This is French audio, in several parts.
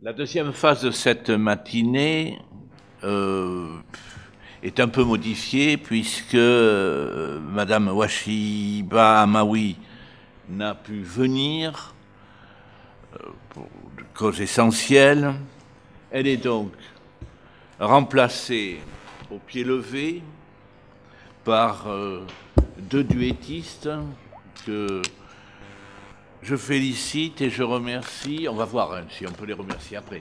La deuxième phase de cette matinée est un peu modifiée puisque Madame Washiba Amawi n'a pu venir pour des causes essentielles. Elle est donc remplacée au pied levé par deux duettistes que je félicite et je remercie. On va voir hein, si on peut les remercier après.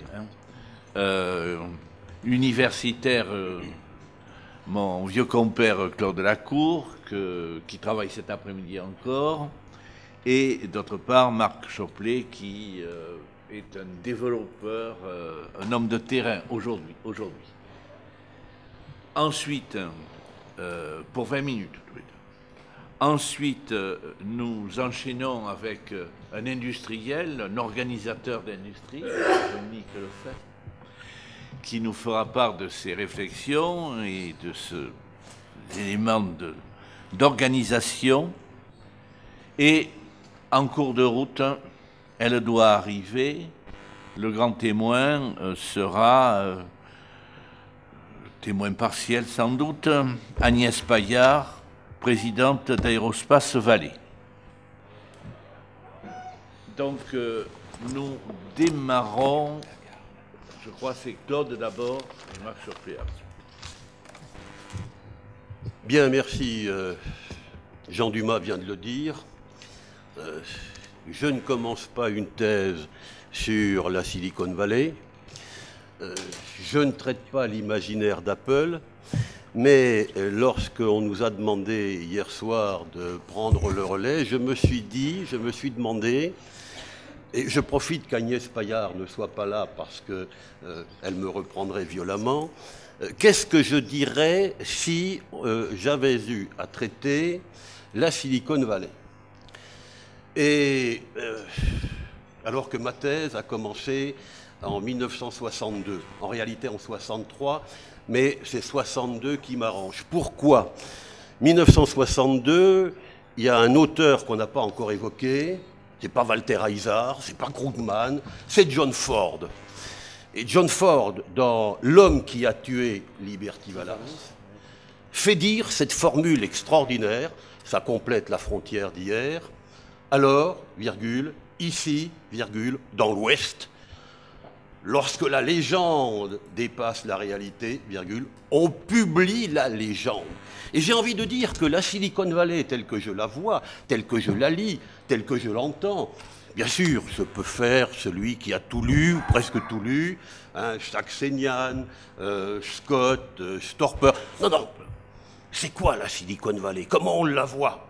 Universitaire, mon vieux compère Claude Lacour, qui travaille cet après-midi encore, et d'autre part Marc Choplet, qui est un développeur, un homme de terrain aujourd'hui. Ensuite, pour 20 minutes. Ensuite, nous enchaînons avec un industriel, un organisateur d'industrie, Dominique Lefebvre, qui nous fera part de ses réflexions et de ces éléments d'organisation. Et en cours de route, elle doit arriver. Le grand témoin sera, témoin partiel sans doute, Agnès Paillard, présidente d'Aérospace Vallée. Donc, nous démarrons, je crois c'est Claude d'abord, et Marc Choplet ensuite. Bien, merci. Jean Dumas vient de le dire. Je ne commence pas une thèse sur la Silicon Valley. Je ne traite pas l'imaginaire d'Apple. Mais lorsqu'on nous a demandé hier soir de prendre le relais, je me suis demandé, et je profite qu'Agnès Paillard ne soit pas là parce qu'elle me reprendrait violemment, qu'est-ce que je dirais si j'avais eu à traiter la Silicon Valley? Et alors que ma thèse a commencé en 1962, en réalité en 63, mais c'est 62 qui m'arrange. Pourquoi? 1962, il y a un auteur qu'on n'a pas encore évoqué, c'est pas Walter Isar, c'est pas Krugman, c'est John Ford. Et John Ford, dans L'homme qui a tué Liberty Valance, fait dire cette formule extraordinaire, ça complète La frontière d'hier, alors, virgule, ici, virgule, dans l'Ouest, lorsque la légende dépasse la réalité, virgule, on publie la légende. Et j'ai envie de dire que la Silicon Valley, telle que je la vois, telle que je la lis, telle que je l'entends, bien sûr, je peux faire celui qui a tout lu, ou presque tout lu, hein, Saxenian, Scott, Storper. Non, c'est quoi la Silicon Valley? Comment on la voit?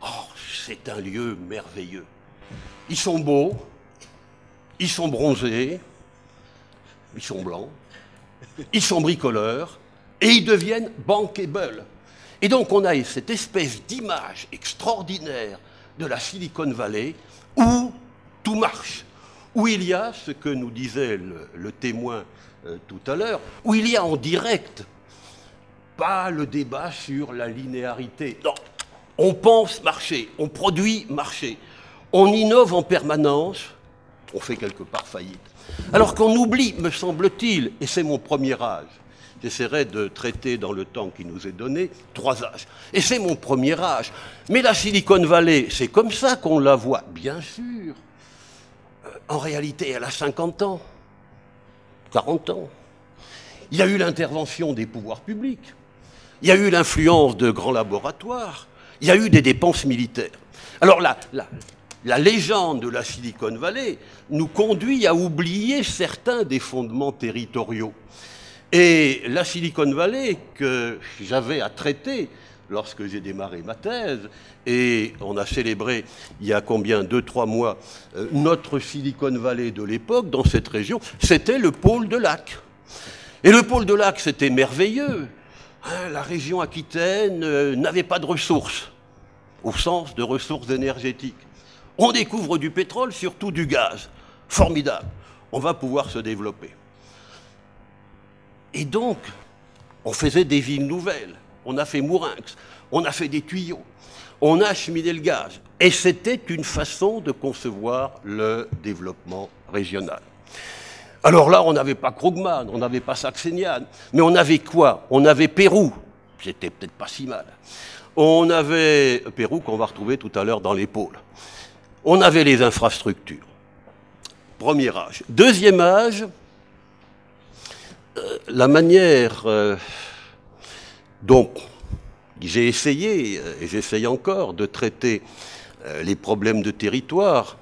Oh, c'est un lieu merveilleux. Ils sont beaux, ils sont bronzés, ils sont blancs, ils sont bricoleurs, et ils deviennent bankable. Et donc on a cette espèce d'image extraordinaire de la Silicon Valley où tout marche, où il y a ce que nous disait le témoin tout à l'heure, où il y a en direct, pas le débat sur la linéarité. Non, on pense marcher, on produit marcher, on innove en permanence, on fait quelque part faillite. Alors qu'on oublie, me semble-t-il, et c'est mon premier âge, j'essaierai de traiter dans le temps qui nous est donné 3 âges, et c'est mon premier âge. Mais la Silicon Valley, c'est comme ça qu'on la voit, bien sûr. En réalité, elle a 50 ans, 40 ans. Il y a eu l'intervention des pouvoirs publics, il y a eu l'influence de grands laboratoires, il y a eu des dépenses militaires. Alors la légende de la Silicon Valley nous conduit à oublier certains des fondements territoriaux. Et la Silicon Valley que j'avais à traiter lorsque j'ai démarré ma thèse, et on a célébré il y a combien, 2-3 mois, notre Silicon Valley de l'époque dans cette région, c'était le pôle de Lac. Et le pôle de Lac, c'était merveilleux. Hein, la région aquitaine n'avait pas de ressources, au sens de ressources énergétiques. On découvre du pétrole, surtout du gaz. Formidable. On va pouvoir se développer. Et donc, on faisait des villes nouvelles. On a fait Mourinx, on a fait des tuyaux, on a acheminé le gaz. Et c'était une façon de concevoir le développement régional. Alors là, on n'avait pas Krugman, on n'avait pas Saxenian, mais on avait quoi? On avait Pérou, c'était peut-être pas si mal. On avait Pérou qu'on va retrouver tout à l'heure dans les pôles. On avait les infrastructures. Premier âge. Deuxième âge, la manière dont j'ai essayé, et j'essaye encore, de traiter les problèmes de territoire,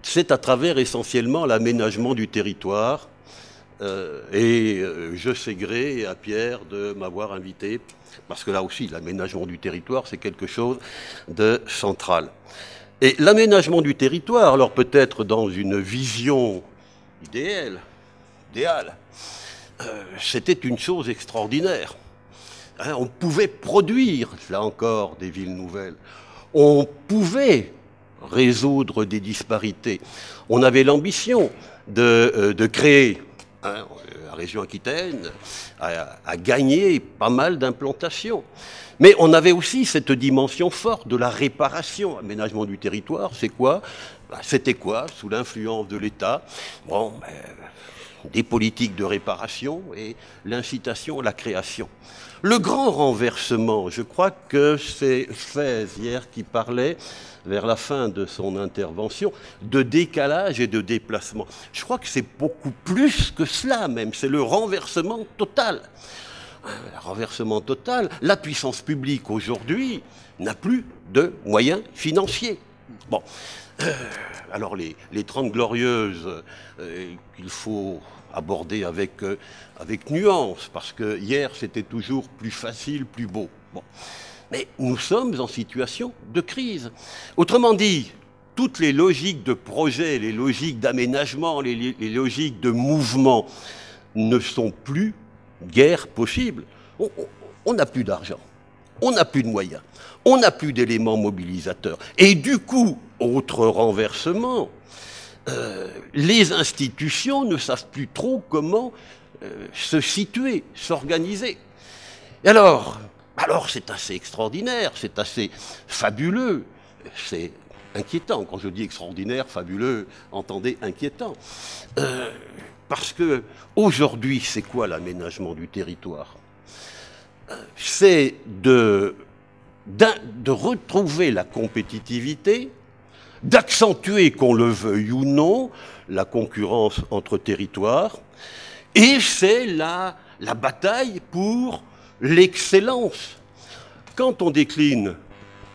c'est à travers essentiellement l'aménagement du territoire. Je sais gré à Pierre de m'avoir invité, parce que là aussi, l'aménagement du territoire, c'est quelque chose de central. Et l'aménagement du territoire, alors peut-être dans une vision idéale, c'était une chose extraordinaire. Hein, on pouvait produire, là encore, des villes nouvelles. On pouvait résoudre des disparités. On avait l'ambition de créer, hein, la région Aquitaine a gagné pas mal d'implantations. Mais on avait aussi cette dimension forte de la réparation. Aménagement du territoire, c'est quoi? C'était quoi, sous l'influence de l'État? Bon, des politiques de réparation et l'incitation à la création. Le grand renversement, je crois que c'est Fès hier qui parlait, vers la fin de son intervention, de décalage et de déplacement. Je crois que c'est beaucoup plus que cela même, c'est le renversement total. Le renversement total, la puissance publique aujourd'hui n'a plus de moyens financiers. Bon, alors les 30 glorieuses qu'il faut aborder avec nuance, parce que hier c'était toujours plus facile, plus beau. Bon. Mais nous sommes en situation de crise. Autrement dit, toutes les logiques de projet, les logiques d'aménagement, les logiques de mouvement ne sont plus guère possibles. On n'a plus d'argent, on n'a plus de moyens, on n'a plus d'éléments mobilisateurs. Et du coup, autre renversement, les institutions ne savent plus trop comment se situer, s'organiser. Et alors c'est assez extraordinaire, c'est assez fabuleux, c'est inquiétant. Quand je dis extraordinaire, fabuleux, entendez inquiétant. Parce que aujourd'hui, c'est quoi l'aménagement du territoire? C'est de retrouver la compétitivité, d'accentuer, qu'on le veuille ou non, la concurrence entre territoires, et c'est la bataille pour l'excellence. Quand on décline,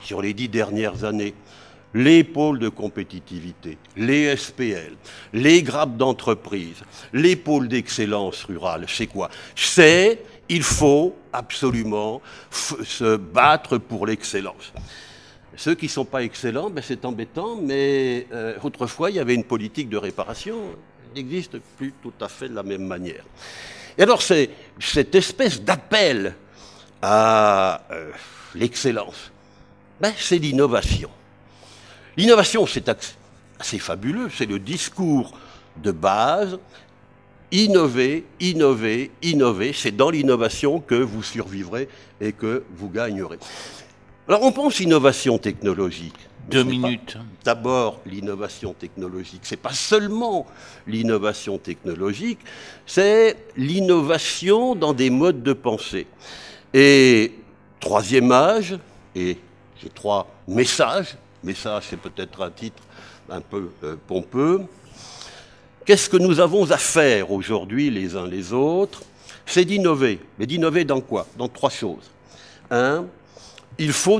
sur les 10 dernières années, les pôles de compétitivité, les SPL, les grappes d'entreprise, les pôles d'excellence rurale, c'est quoi? C'est, il faut absolument se battre pour l'excellence. Ceux qui ne sont pas excellents, ben c'est embêtant, mais autrefois, il y avait une politique de réparation. Elle n'existe plus tout à fait de la même manière. Et alors, c'est cette espèce d'appel à l'excellence, ben, c'est l'innovation. L'innovation, c'est assez fabuleux, c'est le discours de base. Innover, innover, innover, c'est dans l'innovation que vous survivrez et que vous gagnerez. Alors on pense innovation technologique. 2 minutes. D'abord, l'innovation technologique, c'est pas seulement l'innovation technologique, c'est l'innovation dans des modes de pensée. Et troisième âge, et j'ai 3 messages, message c'est peut-être un titre un peu pompeux. Qu'est-ce que nous avons à faire aujourd'hui les uns les autres? C'est d'innover. Mais d'innover dans quoi? Dans 3 choses. 1, il faut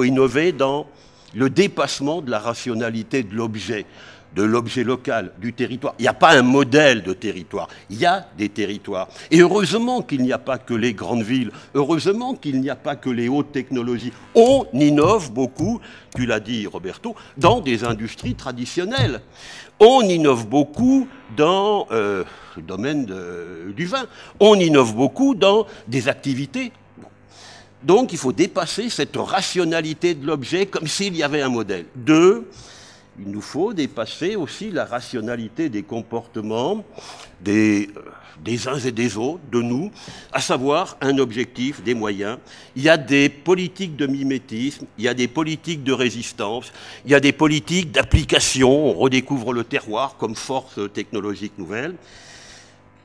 innover dans le dépassement de la rationalité de l'objet local, du territoire. Il n'y a pas un modèle de territoire, il y a des territoires. Et heureusement qu'il n'y a pas que les grandes villes, heureusement qu'il n'y a pas que les hautes technologies. On innove beaucoup, tu l'as dit Roberto, dans des industries traditionnelles. On innove beaucoup dans le domaine du vin. On innove beaucoup dans des activités. Donc il faut dépasser cette rationalité de l'objet comme s'il y avait un modèle. 2, Il nous faut dépasser aussi la rationalité des comportements des uns et des autres, de nous, à savoir un objectif, des moyens. Il y a des politiques de mimétisme, il y a des politiques de résistance, il y a des politiques d'application, on redécouvre le terroir comme force technologique nouvelle.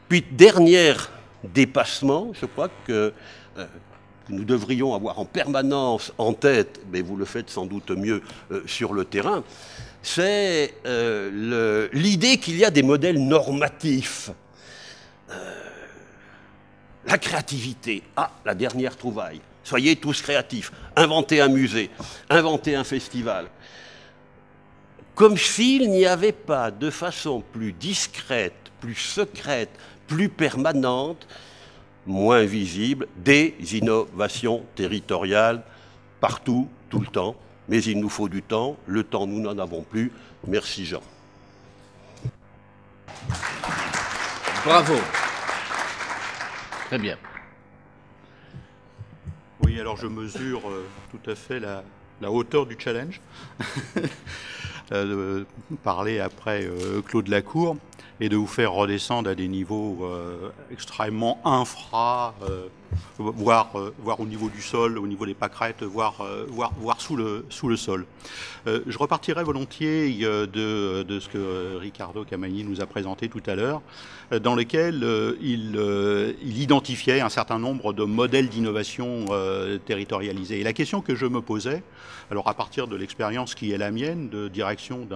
Puis, dernier dépassement, je crois que nous devrions avoir en permanence en tête, mais vous le faites sans doute mieux sur le terrain, c'est l'idée qu'il y a des modèles normatifs. La créativité, la dernière trouvaille. Soyez tous créatifs. Inventez un musée, inventez un festival. Comme s'il n'y avait pas de façon plus discrète, plus secrète, plus permanente, moins visible, des innovations territoriales partout, tout le temps. Mais il nous faut du temps. Le temps, nous n'en avons plus. Merci Jean. Bravo. Très bien. Oui, alors je mesure tout à fait la hauteur du challenge. De parler après Claude Lacour et de vous faire redescendre à des niveaux extrêmement voire au niveau du sol, au niveau des pâquerettes, voire sous le sol. Je repartirai volontiers de ce que Riccardo Camagni nous a présenté tout à l'heure, dans lequel il identifiait un certain nombre de modèles d'innovation territorialisés. Et la question que je me posais, alors à partir de l'expérience qui est la mienne, de direction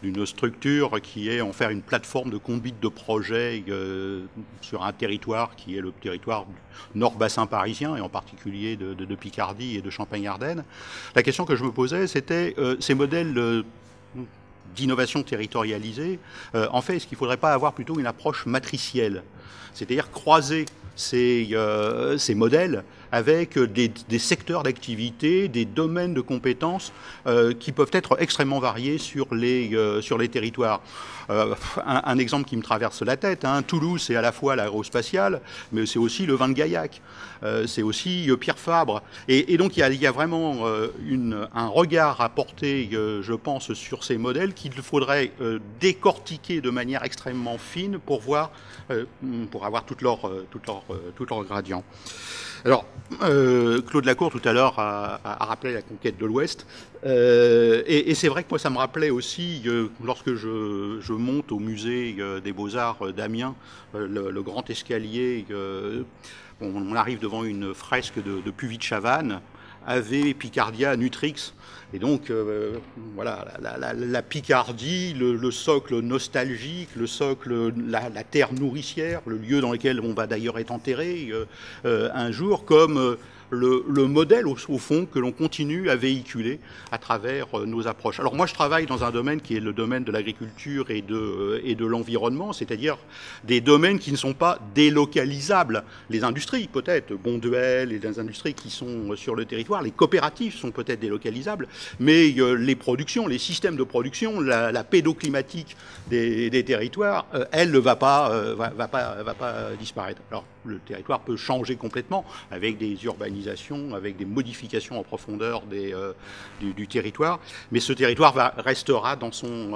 d'une structure qui est en faire une plateforme de conduite de projet sur un territoire qui est le territoire nord-bassin parisien, et en particulier de Picardie et de Champagne-Ardenne, la question que je me posais, c'était ces modèles d'innovation territorialisée, en fait, est-ce qu'il ne faudrait pas avoir plutôt une approche matricielle, c'est-à-dire croiser ces modèles avec des secteurs d'activité, des domaines de compétences qui peuvent être extrêmement variés sur les territoires. Un exemple qui me traverse la tête, Toulouse, c'est à la fois l'aérospatiale, mais c'est aussi le vin de Gaillac, c'est aussi Pierre Fabre. Et donc il y a vraiment un regard à porter, je pense, sur ces modèles qu'il faudrait décortiquer de manière extrêmement fine pour avoir tout leur gradient. Alors, Claude Lacour, tout à l'heure, a rappelé la conquête de l'Ouest. Et c'est vrai que moi, ça me rappelait aussi, lorsque je monte au musée des Beaux-Arts d'Amiens, le grand escalier, on arrive devant une fresque de Puvis de Chavannes, Ave Picardia Nutrix. Et donc, voilà, la Picardie, le socle nostalgique, le socle, la terre nourricière, le lieu dans lequel on va d'ailleurs être enterré un jour, comme le modèle, au fond, que l'on continue à véhiculer à travers nos approches. Alors moi, je travaille dans un domaine qui est le domaine de l'agriculture et de l'environnement, c'est-à-dire des domaines qui ne sont pas délocalisables. Les industries, peut-être, Bonduelle et les industries qui sont sur le territoire, les coopératives sont peut-être délocalisables, mais les productions, les systèmes de production, la pédoclimatique des territoires, elle ne va pas disparaître. Alors, le territoire peut changer complètement avec des urbanisations, avec des modifications en profondeur du territoire, mais ce territoire restera dans son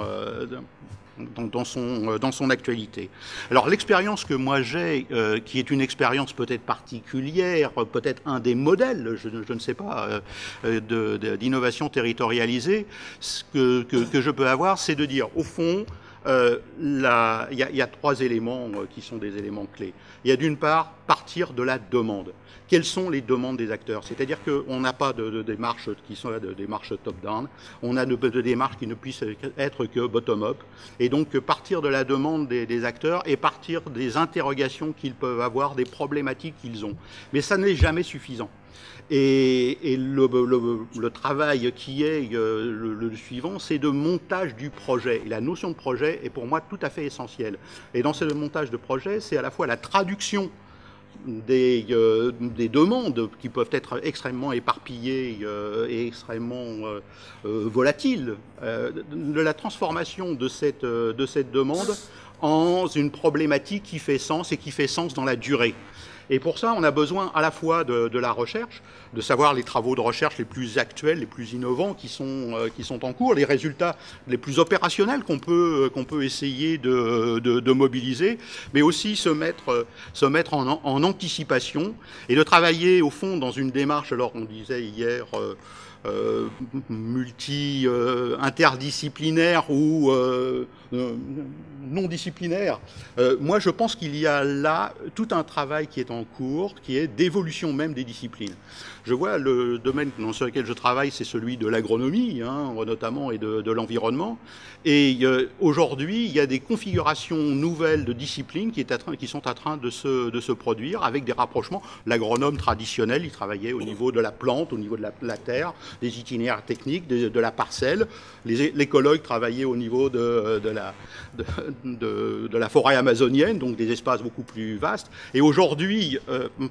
actualité. Alors l'expérience que moi j'ai, qui est une expérience peut-être particulière, peut-être un des modèles, je ne sais pas, d'innovation territorialisée, ce que je peux avoir, c'est de dire, au fond, il y a trois éléments qui sont des éléments clés. Il y a d'une part partir de la demande. Quelles sont les demandes des acteurs? C'est-à-dire qu'on n'a pas de démarche qui sont de démarche top-down, on a de démarches qui ne puissent être que bottom-up, et donc partir de la demande des acteurs et partir des interrogations qu'ils peuvent avoir, des problématiques qu'ils ont. Mais ça n'est jamais suffisant. Et le travail qui est le suivant, c'est de montage du projet. Et la notion de projet est pour moi tout à fait essentielle. Et dans ce montage de projet, c'est à la fois la traduction des demandes qui peuvent être extrêmement éparpillées et extrêmement volatiles, de la transformation de cette demande en une problématique qui fait sens et qui fait sens dans la durée. Et pour ça, on a besoin à la fois de la recherche, de savoir les travaux de recherche les plus actuels, les plus innovants qui sont en cours, les résultats les plus opérationnels qu'on peut essayer de mobiliser, mais aussi se mettre en anticipation et de travailler au fond dans une démarche, alors on disait hier, interdisciplinaire ou non disciplinaire. Moi, je pense qu'il y a là tout un travail qui est en cours, qui est d'évolution même des disciplines. Je vois le domaine sur lequel je travaille, c'est celui de l'agronomie, hein, notamment, et de l'environnement. Et aujourd'hui, il y a des configurations nouvelles de disciplines qui sont en train de se produire avec des rapprochements. L'agronome traditionnel, il travaillait au niveau de la plante, au niveau de la terre, des itinéraires techniques, de la parcelle. L'écologue travaillait au niveau de la forêt amazonienne, donc des espaces beaucoup plus vastes. Et aujourd'hui,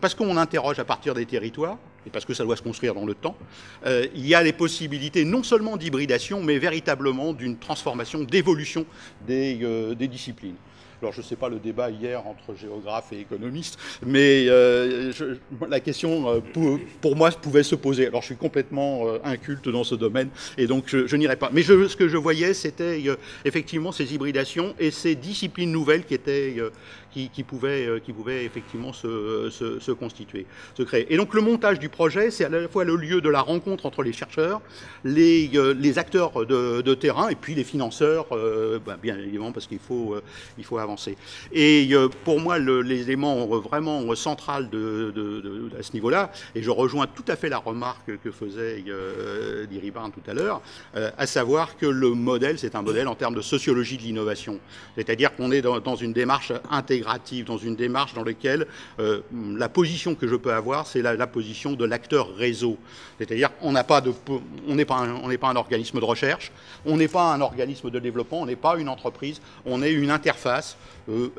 parce qu'on interroge à partir des territoires, et parce que ça doit se construire dans le temps, il y a les possibilités non seulement d'hybridation, mais véritablement d'une transformation, d'évolution des disciplines. Alors, je ne sais pas le débat hier entre géographes et économistes, mais la question, pour moi, pouvait se poser. Alors, je suis complètement inculte dans ce domaine, et donc je n'irai pas. Mais ce que je voyais, c'était effectivement ces hybridations et ces disciplines nouvelles qui pouvaient effectivement se constituer, se créer. Et donc, le montage du projet, c'est à la fois le lieu de la rencontre entre les chercheurs, les acteurs de terrain, et puis les financeurs, bien évidemment, parce qu'il faut avancer. Et pour moi, l'élément vraiment central à ce niveau-là, et je rejoins tout à fait la remarque que faisait Diribarne tout à l'heure, à savoir que le modèle, c'est un modèle en termes de sociologie de l'innovation. C'est-à-dire qu'on est dans une démarche intégrative, dans une démarche dans laquelle la position que je peux avoir, c'est la position de l'acteur réseau. C'est-à-dire qu'on n'est pas un organisme de recherche, on n'est pas un organisme de développement, on n'est pas une entreprise, on est une interface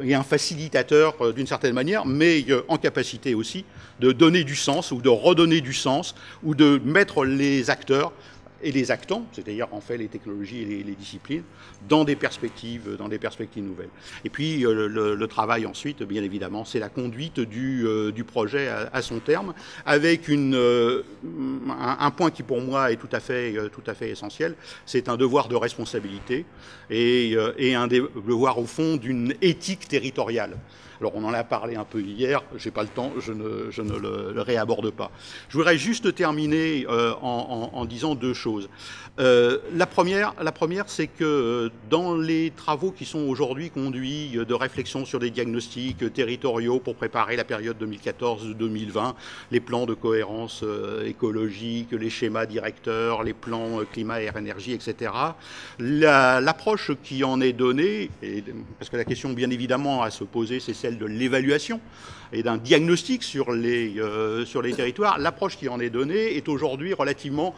et un facilitateur d'une certaine manière, mais en capacité aussi de donner du sens ou de redonner du sens ou de mettre les acteurs et les actants, c'est-à-dire en fait les technologies et les disciplines, dans des perspectives nouvelles. Et puis le travail ensuite, bien évidemment, c'est la conduite du projet à son terme, avec un point qui pour moi est tout à fait essentiel, c'est un devoir de responsabilité et un devoir au fond d'une éthique territoriale. Alors on en a parlé un peu hier, j'ai pas le temps, je ne le réaborde pas. Je voudrais juste terminer en disant deux choses. La première, c'est que dans les travaux qui sont aujourd'hui conduits de réflexion sur des diagnostics territoriaux pour préparer la période 2014-2020, les plans de cohérence écologique, les schémas directeurs, les plans climat, air, énergie, etc., l'approche qui en est donnée, parce que la question bien évidemment à se poser, c'est celle de l'évaluation et d'un diagnostic sur les territoires, l'approche qui en est donnée est aujourd'hui relativement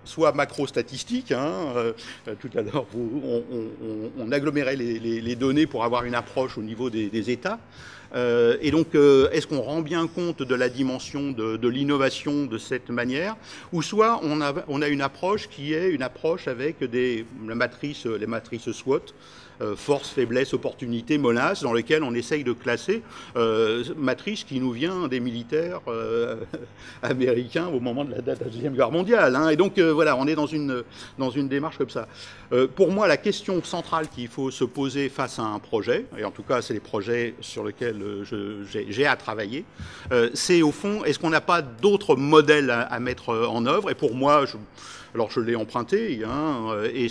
soit macro-statistique, tout à l'heure on agglomérait les données pour avoir une approche au niveau des États, et donc est-ce qu'on rend bien compte de la dimension de l'innovation de cette manière, ou soit on a une approche qui est une approche avec les matrices SWOT, force, faiblesse, opportunité, menace, dans lesquelles on essaye de classer, matrice qui nous vient des militaires américains au moment de la Deuxième Guerre mondiale. Et donc voilà, on est dans une démarche comme ça. Pour moi, la question centrale qu'il faut se poser face à un projet, et en tout cas c'est les projets sur lesquels j'ai à travailler, c'est au fond, est-ce qu'on n'a pas d'autres modèles à mettre en œuvre? Et pour moi, alors je l'ai emprunté, et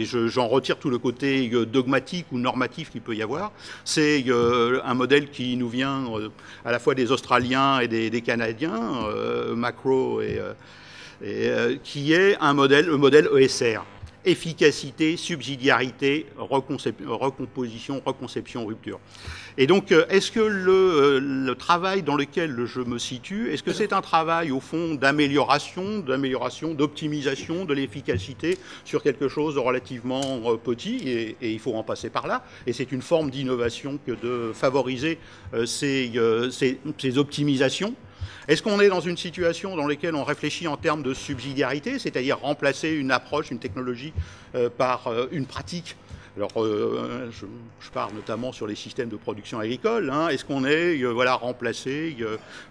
j'en retire tout le côté dogmatique ou normatif qu'il peut y avoir. C'est un modèle qui nous vient à la fois des Australiens et des Canadiens, Macro, qui est le modèle ESR. Efficacité, subsidiarité, recomposition, reconception, rupture. Et donc, est-ce que le travail dans lequel je me situe, est-ce que c'est un travail, au fond, d'amélioration, d'optimisation de l'efficacité sur quelque chose de relativement petit, et il faut en passer par là, et c'est une forme d'innovation que de favoriser ces optimisations. Est-ce qu'on est dans une situation dans laquelle on réfléchit en termes de subsidiarité, c'est-à-dire remplacer une approche, une technologie par une pratique Alors, je parle notamment sur les systèmes de production agricole. Hein. Est-ce qu'on est, voilà, remplacé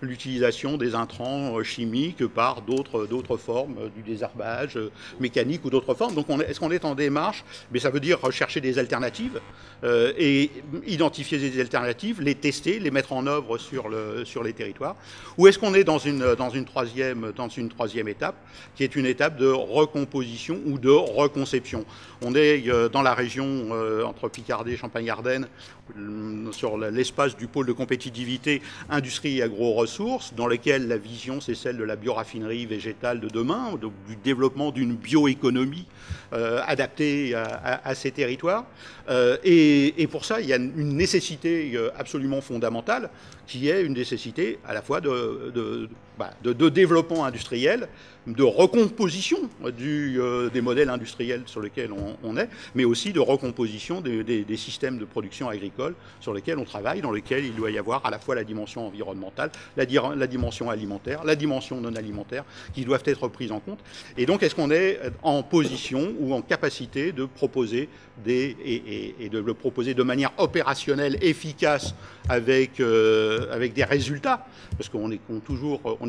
l'utilisation des intrants chimiques par d'autres formes, du désherbage mécanique ou d'autres formes? Donc, est-ce qu'on est en démarche? Mais ça veut dire rechercher des alternatives et identifier des alternatives, les tester, les mettre en œuvre sur les territoires. Ou est-ce qu'on est dans une troisième étape, qui est une étape de recomposition ou de reconception? On est dans la région entre Picardie et Champagne-Ardenne, sur l'espace du pôle de compétitivité industrie et agro-ressources, dans lequel la vision, c'est celle de la bioraffinerie végétale de demain, du développement d'une bioéconomie adaptée à ces territoires. Et pour ça, il y a une nécessité absolument fondamentale, qui est une nécessité à la fois de développement industriel, de recomposition des modèles industriels sur lesquels on est, mais aussi de recomposition des systèmes de production agricole sur lesquels on travaille, dans lesquels il doit y avoir à la fois la dimension environnementale, la dimension alimentaire, la dimension non alimentaire, qui doivent être prises en compte. Et donc, est-ce qu'on est en position ou en capacité de proposer et de le proposer de manière opérationnelle, efficace, avec des résultats, parce qu'on est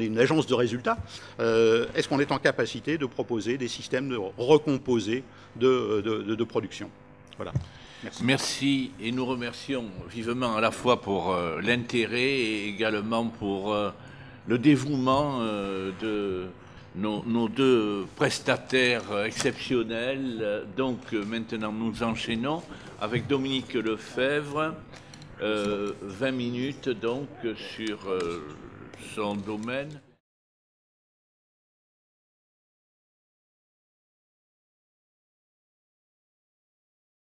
une agence de résultats, est-ce qu'on est en capacité de proposer des systèmes de recomposés de production? Voilà. Merci, et nous remercions vivement à la fois pour l'intérêt et également pour le dévouement de nos deux prestataires exceptionnels. Donc maintenant nous enchaînons avec Dominique Lefebvre, 20 minutes donc sur son domaine.